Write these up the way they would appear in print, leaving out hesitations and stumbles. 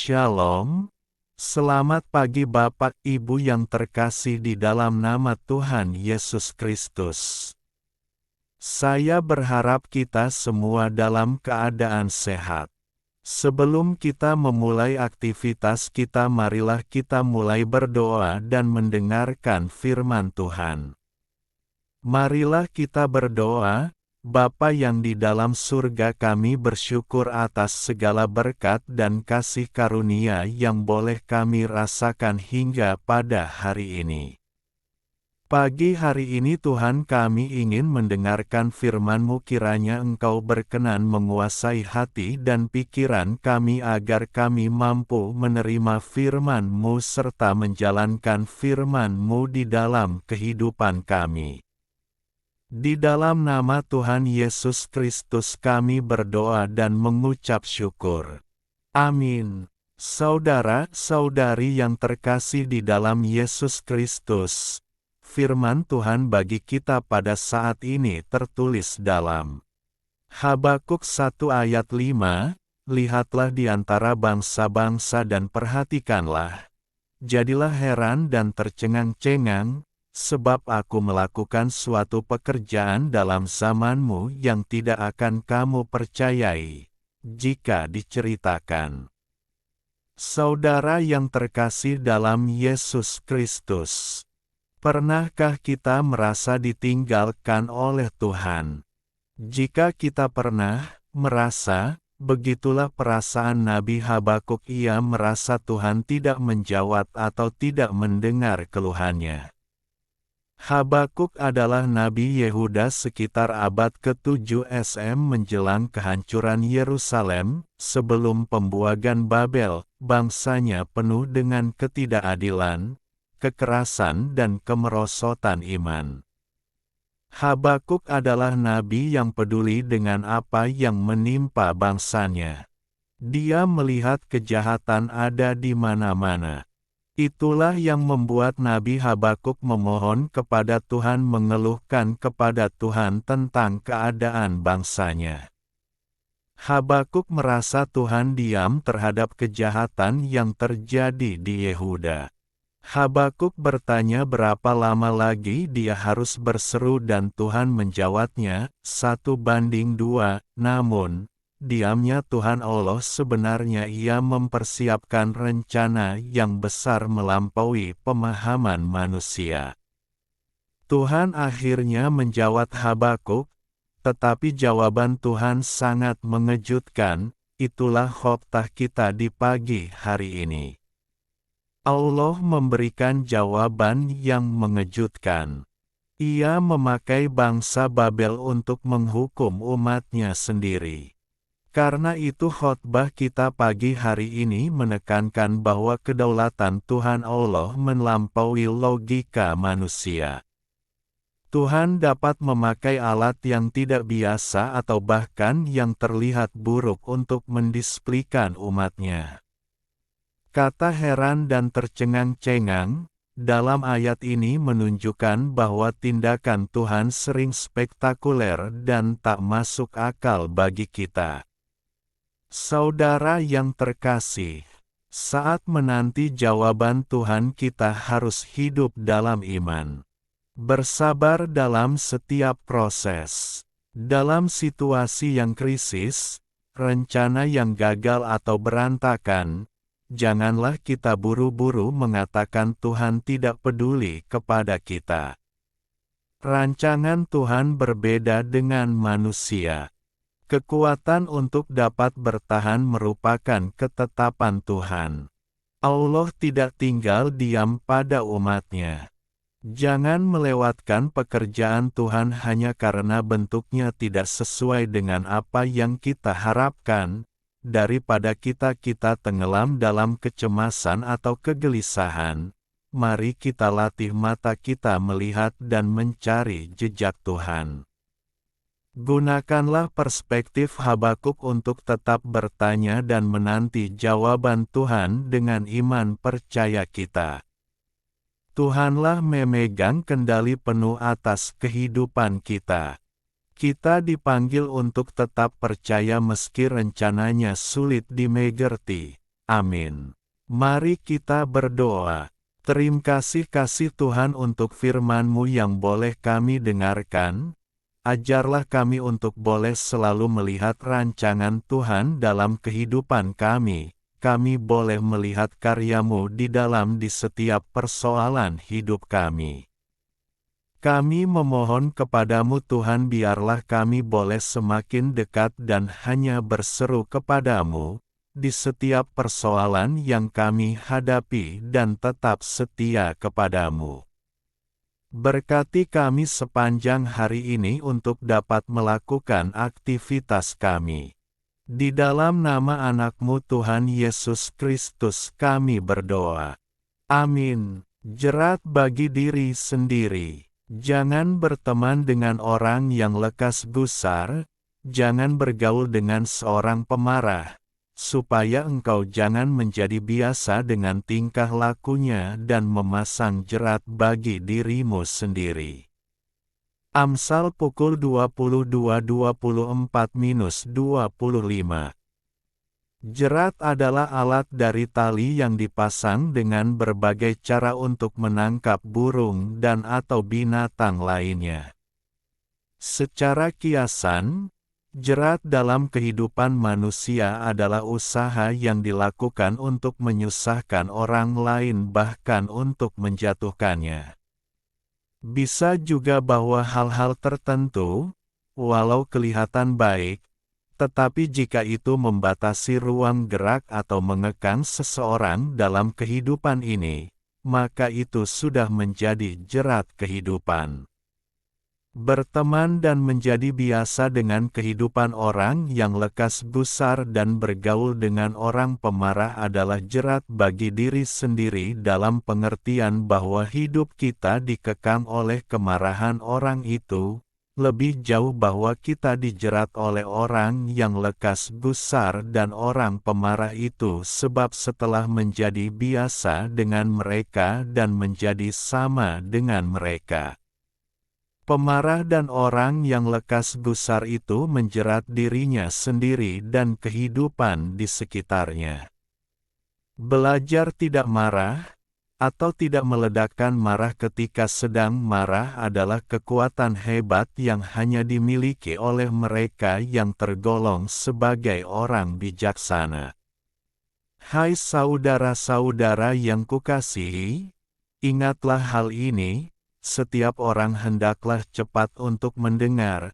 Shalom. Selamat pagi Bapak Ibu yang terkasih di dalam nama Tuhan Yesus Kristus. Saya berharap kita semua dalam keadaan sehat. Sebelum kita memulai aktivitas kita, marilah kita mulai berdoa dan mendengarkan firman Tuhan. Marilah kita berdoa. Bapa yang di dalam surga, kami bersyukur atas segala berkat dan kasih karunia yang boleh kami rasakan hingga pada hari ini. Pagi hari ini Tuhan, kami ingin mendengarkan firman-Mu. Kiranya Engkau berkenan menguasai hati dan pikiran kami agar kami mampu menerima firman-Mu serta menjalankan firman-Mu di dalam kehidupan kami. Di dalam nama Tuhan Yesus Kristus kami berdoa dan mengucap syukur. Amin. Saudara-saudari yang terkasih di dalam Yesus Kristus, firman Tuhan bagi kita pada saat ini tertulis dalam Habakuk 1 ayat 5, lihatlah di antara bangsa-bangsa dan perhatikanlah. Jadilah heran dan tercengang-cengang, sebab aku melakukan suatu pekerjaan dalam zamanmu yang tidak akan kamu percayai, jika diceritakan. Saudara yang terkasih dalam Yesus Kristus, pernahkah kita merasa ditinggalkan oleh Tuhan? Jika kita pernah merasa, begitulah perasaan Nabi Habakuk. Ia merasa Tuhan tidak menjawab atau tidak mendengar keluhannya. Habakuk adalah Nabi Yehuda sekitar abad ke-7 SM menjelang kehancuran Yerusalem, sebelum pembuangan Babel. Bangsanya penuh dengan ketidakadilan, kekerasan dan kemerosotan iman. Habakuk adalah nabi yang peduli dengan apa yang menimpa bangsanya. Dia melihat kejahatan ada di mana-mana. Itulah yang membuat Nabi Habakuk memohon kepada Tuhan, mengeluhkan kepada Tuhan tentang keadaan bangsanya. Habakuk merasa Tuhan diam terhadap kejahatan yang terjadi di Yehuda. Habakuk bertanya berapa lama lagi dia harus berseru dan Tuhan menjawabnya, 1:2, namun, diamnya Tuhan Allah sebenarnya ia mempersiapkan rencana yang besar melampaui pemahaman manusia. Tuhan akhirnya menjawab Habakuk, tetapi jawaban Tuhan sangat mengejutkan. Itulah khotbah kita di pagi hari ini. Allah memberikan jawaban yang mengejutkan. Ia memakai bangsa Babel untuk menghukum umatnya sendiri. Karena itu khotbah kita pagi hari ini menekankan bahwa kedaulatan Tuhan Allah melampaui logika manusia. Tuhan dapat memakai alat yang tidak biasa atau bahkan yang terlihat buruk untuk mendisplikan umatnya. Kata heran dan tercengang-cengang dalam ayat ini menunjukkan bahwa tindakan Tuhan sering spektakuler dan tak masuk akal bagi kita. Saudara yang terkasih, saat menanti jawaban Tuhan kita harus hidup dalam iman. Bersabar dalam setiap proses. Dalam situasi yang krisis, rencana yang gagal atau berantakan, janganlah kita buru-buru mengatakan Tuhan tidak peduli kepada kita. Rancangan Tuhan berbeda dengan manusia. Kekuatan untuk dapat bertahan merupakan ketetapan Tuhan. Allah tidak tinggal diam pada umatnya. Jangan melewatkan pekerjaan Tuhan hanya karena bentuknya tidak sesuai dengan apa yang kita harapkan, daripada kita tenggelam dalam kecemasan atau kegelisahan. Mari kita latih mata kita melihat dan mencari jejak Tuhan. Gunakanlah perspektif Habakuk untuk tetap bertanya dan menanti jawaban Tuhan dengan iman percaya kita. Tuhanlah memegang kendali penuh atas kehidupan kita. Kita dipanggil untuk tetap percaya meski rencananya sulit dimengerti. Amin. Mari kita berdoa. Terima kasih Tuhan untuk firman-Mu yang boleh kami dengarkan. Ajarlah kami untuk boleh selalu melihat rancangan Tuhan dalam kehidupan kami. Kami boleh melihat karya-Mu di setiap persoalan hidup kami. Kami memohon kepadamu Tuhan, biarlah kami boleh semakin dekat dan hanya berseru kepadamu di setiap persoalan yang kami hadapi dan tetap setia kepadamu. Berkati kami sepanjang hari ini untuk dapat melakukan aktivitas kami. Di dalam nama anak-Mu Tuhan Yesus Kristus kami berdoa. Amin. Jerat bagi diri sendiri. Jangan berteman dengan orang yang lekas gusar, jangan bergaul dengan seorang pemarah, supaya engkau jangan menjadi biasa dengan tingkah lakunya dan memasang jerat bagi dirimu sendiri. Amsal pukul 22:24-25. Jerat adalah alat dari tali yang dipasang dengan berbagai cara untuk menangkap burung dan atau binatang lainnya. Secara kiasan, jerat dalam kehidupan manusia adalah usaha yang dilakukan untuk menyusahkan orang lain, bahkan untuk menjatuhkannya. Bisa juga bahwa hal-hal tertentu, walau kelihatan baik, tetapi jika itu membatasi ruang gerak atau mengekang seseorang dalam kehidupan ini, maka itu sudah menjadi jerat kehidupan. Berteman dan menjadi biasa dengan kehidupan orang yang lekas gusar dan bergaul dengan orang pemarah adalah jerat bagi diri sendiri, dalam pengertian bahwa hidup kita dikekang oleh kemarahan orang itu. Lebih jauh bahwa kita dijerat oleh orang yang lekas gusar dan orang pemarah itu, sebab setelah menjadi biasa dengan mereka dan menjadi sama dengan mereka, pemarah dan orang yang lekas gusar itu menjerat dirinya sendiri dan kehidupan di sekitarnya. Belajar tidak marah, atau tidak meledakkan marah ketika sedang marah adalah kekuatan hebat yang hanya dimiliki oleh mereka yang tergolong sebagai orang bijaksana. Hai saudara-saudara yang kukasihi, ingatlah hal ini, setiap orang hendaklah cepat untuk mendengar,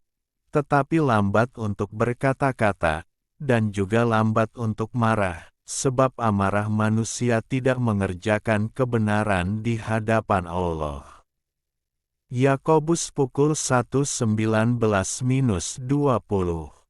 tetapi lambat untuk berkata-kata, dan juga lambat untuk marah. Sebab amarah manusia tidak mengerjakan kebenaran di hadapan Allah. Yakobus pukul 1:19-20.